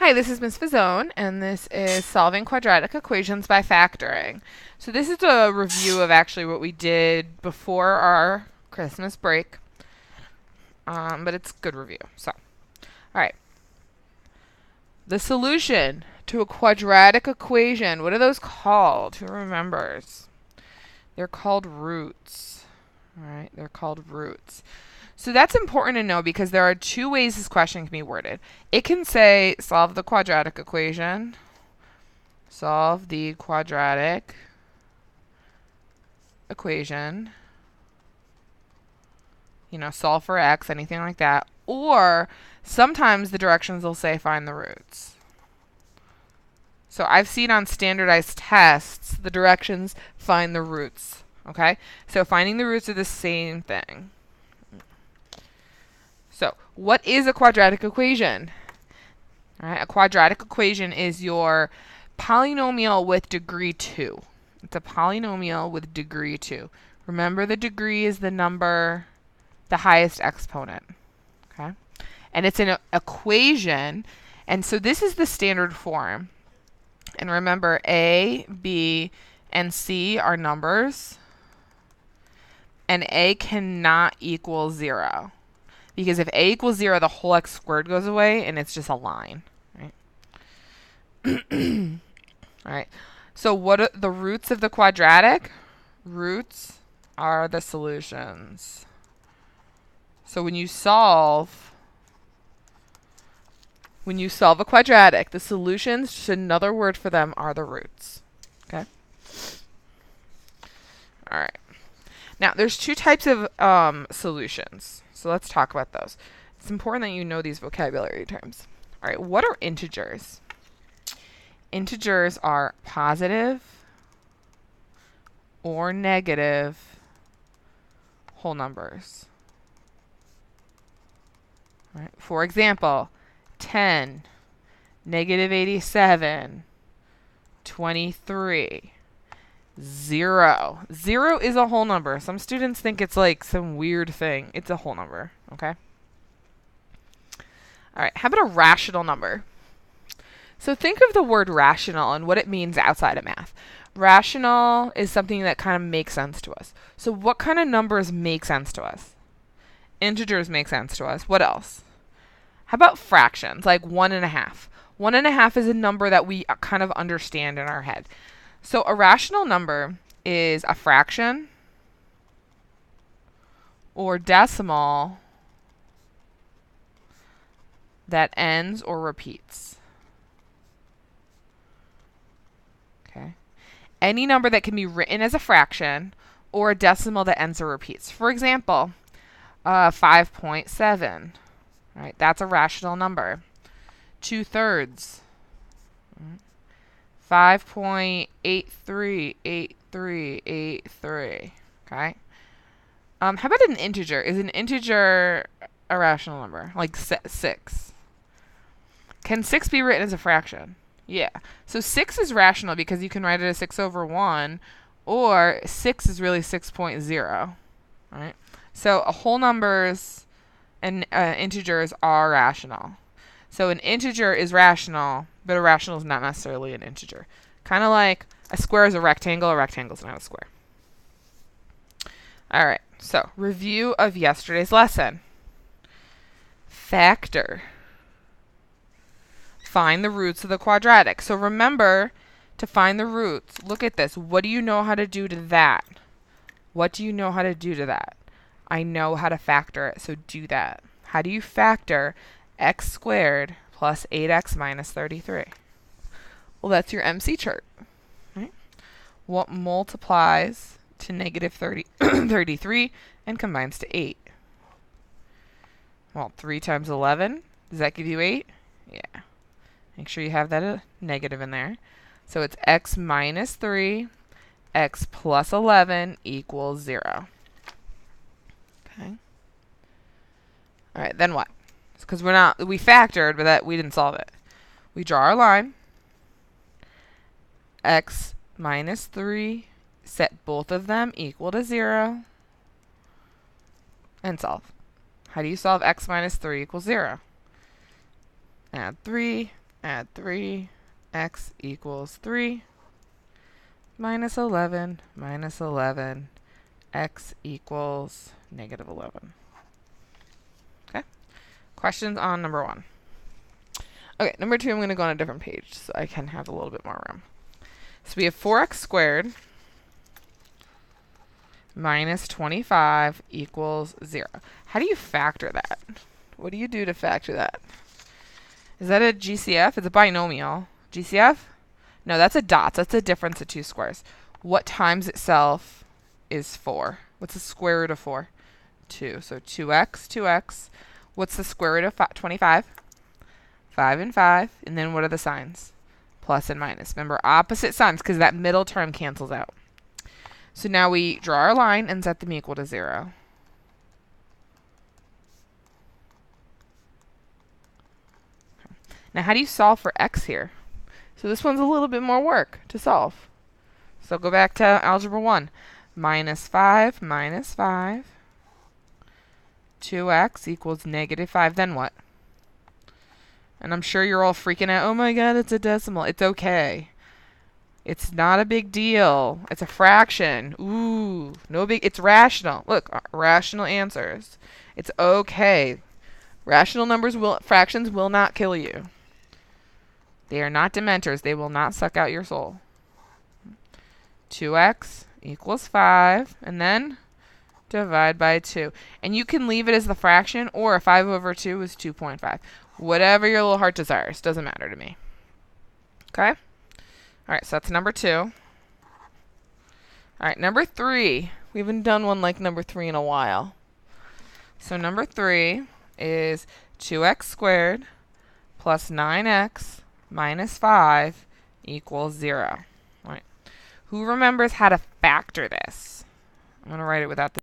Hi, this is Ms. Fazone, and this is Solving Quadratic Equations by Factoring. So this is a review of actually what we did before our Christmas break, but it's a good review. So, all right. The solution to a quadratic equation, what are those called? Who remembers? They're called roots. All right, they're called roots. So that's important to know because there are two ways this question can be worded. It can say solve the quadratic equation. Solve the quadratic equation. Solve for x, anything like that. Or sometimes the directions will say find the roots. So I've seen on standardized tests the directions find the roots. Okay? So finding the roots are the same thing. So, what is a quadratic equation? All right, a quadratic equation is your polynomial with degree 2. It's a polynomial with degree 2. Remember, the degree is the number, the highest exponent. Okay? And it's an equation, and so this is the standard form. And remember, A, B, and C are numbers, and A cannot equal 0. Because if a equals 0, the whole x squared goes away, and it's just a line. Right? All right. So what are the roots of the quadratic? Roots are the solutions. So when you solve a quadratic, the solutions, just another word for them, are the roots. Okay? All right. Now, there's two types of solutions. So let's talk about those. It's important that you know these vocabulary terms. All right, what are integers? Integers are positive or negative whole numbers. All right, for example, 10, negative 87, 23. 0. 0 is a whole number. Some students think it's like some weird thing. It's a whole number, okay? All right, how about a rational number? So think of the word rational and what it means outside of math. Rational is something that kind of makes sense to us. So what kind of numbers make sense to us? Integers make sense to us. What else? How about fractions, like 1.5? 1.5 is a number that we kind of understand in our head. So a rational number is a fraction or decimal that ends or repeats. Okay. Any number that can be written as a fraction or a decimal that ends or repeats. For example, 5.7. Right, that's a rational number. 2/3. 5.838383. Okay. How about an integer? Is an integer a rational number? Like 6. Can 6 be written as a fraction? Yeah. So 6 is rational because you can write it as 6/1, or 6 is really 6.0. Right? So whole numbers and integers are rational. So an integer is rational, but a rational is not necessarily an integer. Kind of like a square is a rectangle is not a square. All right, so review of yesterday's lesson. Factor. Find the roots of the quadratic. So remember, to find the roots, look at this. What do you know how to do to that? What do you know how to do to that? I know how to factor it, so do that. How do you factor x squared plus 8x minus 33? Well, that's your MC chart. Right? What multiplies to negative 33 and combines to 8? Well, 3 times 11, does that give you 8? Yeah. Make sure you have that negative in there. So it's x minus 3, x plus 11 equals 0. Okay. All right, then what? Because we factored, but that we didn't solve it. We draw our line. X minus 3, set both of them equal to 0, and solve. How do you solve x minus 3 equals 0? Add 3, add 3, x equals 3, minus 11, x equals negative 11. Okay? Questions on number 1? Okay, number 2, I'm going to go on a different page so I can have a little bit more room. So we have 4x squared minus 25 equals 0. How do you factor that? What do you do to factor that? Is that a GCF? It's a binomial. GCF? No, that's a dots. That's the difference of two squares. What times itself is 4? What's the square root of 4? 2. So 2x, 2x. What's the square root of 25? 5 and 5. And then what are the signs? Plus and minus. Remember, opposite signs because that middle term cancels out. So now we draw our line and set them equal to 0. Now how do you solve for x here? So this one's a little bit more work to solve. So go back to algebra 1. Minus 5, 2x equals negative 5. Then what? And I'm sure you're all freaking out. Oh my god, it's a decimal. It's okay. It's not a big deal. It's a fraction. Ooh, no big. It's rational. Look, rational answers. It's okay. Rational fractions will not kill you. They are not dementors. They will not suck out your soul. 2x equals 5, and then divide by 2. And you can leave it as the fraction, or 5 over 2 is 2.5. Whatever your little heart desires. Doesn't matter to me. Okay? All right, so that's number 2. All right, number 3. We haven't done one like number 3 in a while. So number 3 is 2x squared plus 9x minus 5 equals 0. All right. Who remembers how to factor this? I'm going to write it without the